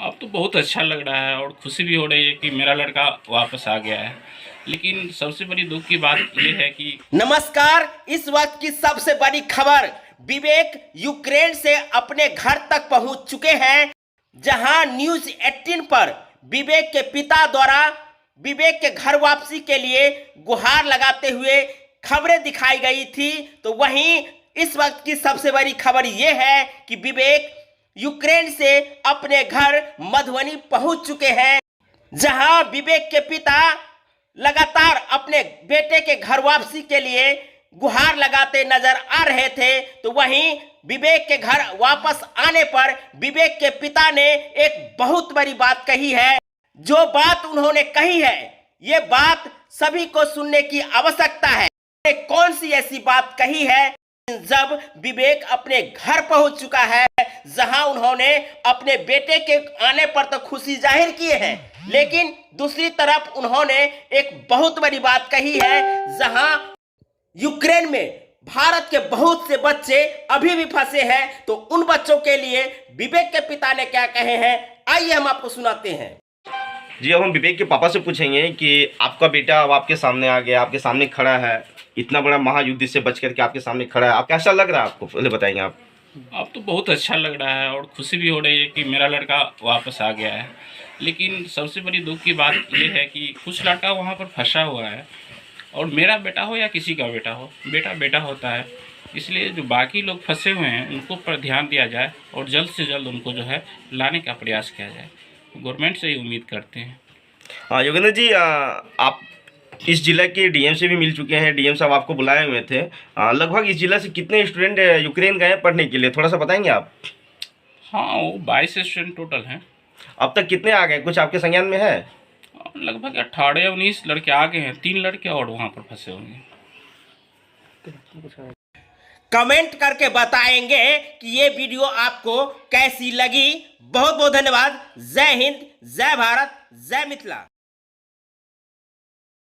अब तो बहुत अच्छा लग रहा है और खुशी भी हो रही है कि मेरा लड़का वापस आ गया है। लेकिन सबसे बड़ी दुख की बात यह है कि नमस्कार, इस वक्त की सबसे बड़ी खबर। विवेक यूक्रेन से अपने घर तक पहुंच चुके हैं, जहां न्यूज 18 पर विवेक के पिता द्वारा विवेक के घर वापसी के लिए गुहार लगाते हुए खबरें दिखाई गई थी। तो वहीं इस वक्त की सबसे बड़ी खबर यह है कि विवेक यूक्रेन से अपने घर मधुबनी पहुंच चुके हैं, जहां विवेक के पिता लगातार अपने बेटे के घर वापसी के लिए गुहार लगाते नजर आ रहे थे। तो वहीं विवेक के घर वापस आने पर विवेक के पिता ने एक बहुत बड़ी बात कही है। जो बात उन्होंने कही है, ये बात सभी को सुनने की आवश्यकता है। कौन सी ऐसी बात कही है? जब विवेक अपने घर पहुंच चुका है, जहां उन्होंने अपने बेटे के आने पर तो खुशी जाहिर की है, लेकिन दूसरी तरफ उन्होंने एक बहुत बड़ी बात कही है। जहां यूक्रेन में भारत के बहुत से बच्चे अभी भी फंसे हैं, तो उन बच्चों के लिए विवेक के पिता ने क्या कहे हैं, आइए हम आपको सुनाते हैं। जी, अब हम विवेक के पापा से पूछेंगे कि आपका बेटा अब आपके सामने आ गया, आपके सामने खड़ा है, इतना बड़ा महायुद्ध से बच करके आपके सामने खड़ा है, आप कैसा लग रहा है आपको, पहले बताएंगे आप। अब तो बहुत अच्छा लग रहा है और खुशी भी हो रही है कि मेरा लड़का वापस आ गया है। लेकिन सबसे बड़ी दुख की बात यह है कि कुछ लड़का वहाँ पर फंसा हुआ है, और मेरा बेटा हो या किसी का बेटा हो, बेटा बेटा होता है। इसलिए जो बाकी लोग फंसे हुए हैं उनको पर ध्यान दिया जाए और जल्द से जल्द उनको जो है लाने का प्रयास किया जाए। गवर्नमेंट से ही उम्मीद करते हैं। हाँ योगेंद्र जी, आप इस जिला के डीएम से भी मिल चुके हैं, डीएम साहब आपको बुलाए हुए थे। लगभग इस जिला से कितने स्टूडेंट यूक्रेन गए हैं पढ़ने के लिए, थोड़ा सा बताएंगे आप। हाँ, वो 22 स्टूडेंट टोटल हैं। अब तक कितने आ गए, कुछ आपके संज्ञान में है? लगभग 18-19 लड़के आ गए हैं, 3 लड़के और वहाँ पर फंसे होंगे। कमेंट करके बताएंगे कि ये वीडियो आपको कैसी लगी। बहुत बहुत धन्यवाद। जय हिंद, जय भारत, जय मिथिला।